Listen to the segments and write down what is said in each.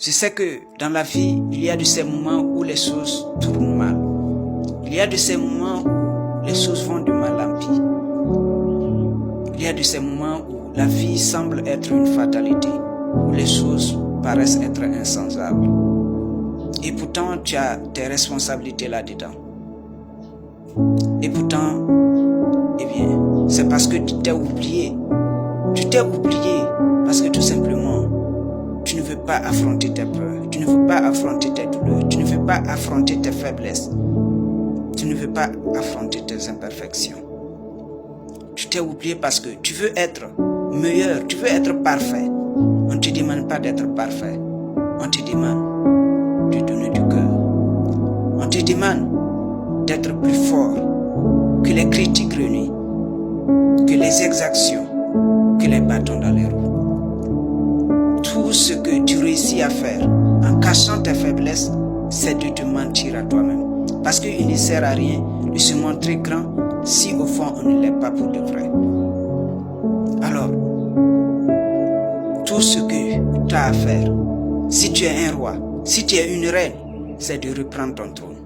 Je sais que dans la vie, il y a de ces moments où les choses tournent mal. Il y a de ces moments où les choses vont de mal en pis. Il y a de ces moments où la vie semble être une fatalité, où les choses paraissent être insensables. Et pourtant, tu as tes responsabilités là-dedans. Et pourtant, eh bien, c'est parce que tu t'es oublié. Tu t'es oublié parce que tout simplement, tu ne veux pas affronter tes peurs, tu ne veux pas affronter tes douleurs, tu ne veux pas affronter tes faiblesses, tu ne veux pas affronter tes imperfections. Tu t'es oublié parce que tu veux être meilleur, tu veux être parfait. On ne te demande pas d'être parfait, on te demande de donner du cœur. On te demande d'être plus fort que les critiques renues, que les exactions, que les bâtons dans les roues. Tout ce que tu réussis à faire en cachant tes faiblesses, c'est de te mentir à toi-même. Parce qu'il ne sert à rien de se montrer grand si au fond on ne l'est pas pour de vrai. Alors, tout ce que tu as à faire, si tu es un roi, si tu es une reine, c'est de reprendre ton trône.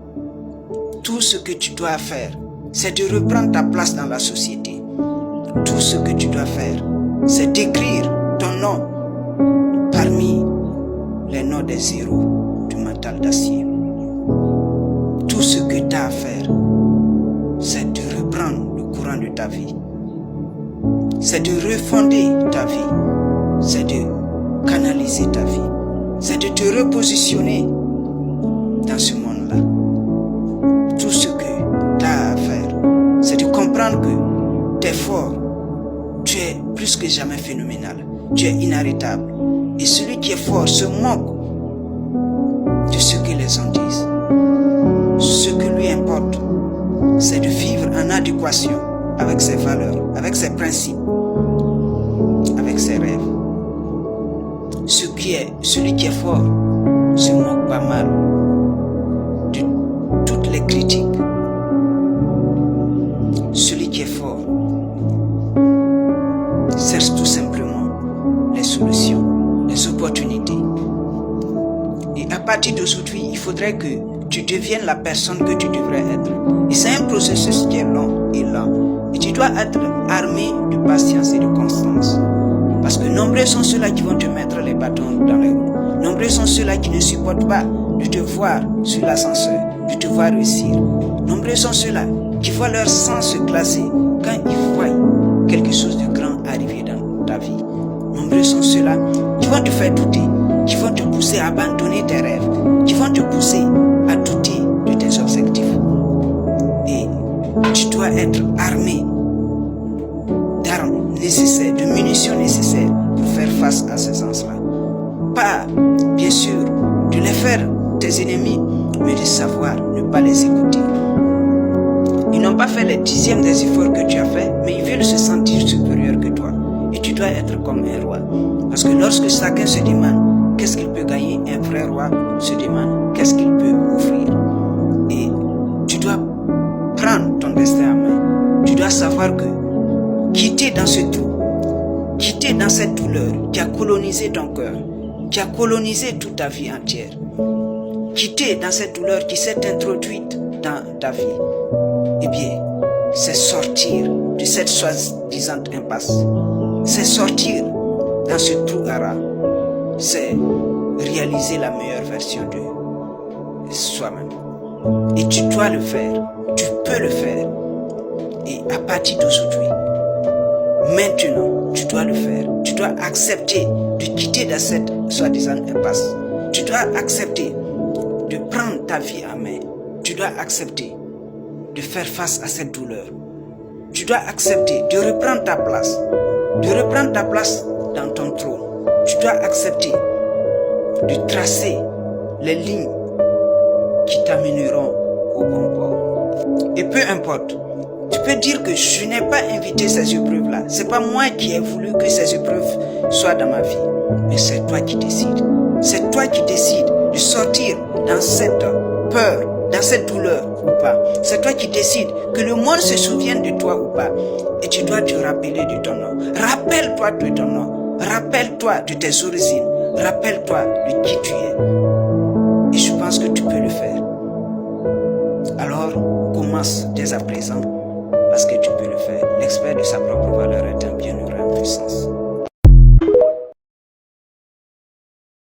Tout ce que tu dois faire, c'est de reprendre ta place dans la société. Tout ce que tu dois faire, c'est d'écrire ton nom parmi les noms des héros du mental d'acier. Tout ce que tu as à faire, c'est de reprendre le courant de ta vie. C'est de refonder ta vie. C'est de canaliser ta vie. C'est de te repositionner dans ce monde-là. Tout ce que tu as à faire, c'est de comprendre que tu es fort. Tu es plus que jamais phénoménal. Tu es inarrêtable. Et celui qui est fort se moque de ce que les gens disent. Ce que lui importe, c'est de vivre en adéquation avec ses valeurs, avec ses principes, avec ses rêves. Celui qui est fort se moque pas mal de toutes les critiques. Celui qui est fort cherche tout simplement les solutions, les opportunités. Et à partir d'aujourd'hui, il faudrait que tu deviennes la personne que tu devrais être. Et c'est un processus qui est long et lent. Et tu dois être armé de patience et de constance. Parce que nombreux sont ceux-là qui vont te mettre les bâtons dans les roues. Nombreux sont ceux-là qui ne supportent pas de te voir sur l'ascenseur, de te voir réussir. Nombreux sont ceux-là qui voient leur sang se glacer quand ils voient quelque chose de grand arriver dans ta vie. Nombreux sont ceux-là qui vont te faire douter, qui vont te pousser à abandonner tes rêves, qui vont te pousser à douter de tes objectifs. Et tu dois être armé d'armes nécessaires, de munitions nécessaires pour faire face à ces gens-là. Pas, bien sûr, de les faire tes ennemis, mais de savoir ne pas les écouter. Ils n'ont pas fait les dixièmes des efforts que tu as fait, mais ils veulent se sentir supérieurs que toi. Et tu dois être comme un roi. Parce que lorsque chacun se demande qu'est-ce qu'il peut gagner, un vrai roi se demande qu'est-ce qu'il peut offrir. Et tu dois prendre ton destin en main. Tu dois savoir que quitter dans ce trou, quitter dans cette douleur qui a colonisé ton cœur, qui a colonisé toute ta vie entière, quitter dans cette douleur qui s'est introduite dans ta vie, eh bien, c'est sortir de cette soi-disant impasse. C'est sortir dans ce trou à rats. C'est réaliser la meilleure version de soi-même. Et tu dois le faire. Tu peux le faire. Et à partir d'aujourd'hui, maintenant, tu dois le faire. Tu dois accepter de quitter dans cette soi-disant impasse. Tu dois accepter de prendre ta vie en main. Tu dois accepter de faire face à cette douleur. Tu dois accepter de reprendre ta place. De reprendre ta place dans ton trône. Tu dois accepter de tracer les lignes qui t'amèneront au bon port. Et peu importe, tu peux dire que je n'ai pas invité ces épreuves-là. C'est pas moi qui ai voulu que ces épreuves soient dans ma vie. Mais c'est toi qui décides. C'est toi qui décides de sortir dans cette peur, dans cette douleur ou pas. C'est toi qui décides que le monde se souvienne de toi ou pas. Et tu dois te rappeler de ton nom. Rappelle-toi de ton nom. Rappelle-toi de tes origines. Rappelle-toi de qui tu es. Et je pense que tu peux le faire. Alors, commence dès à présent parce que tu peux le faire. L'expert de sa propre valeur est un bienheureux.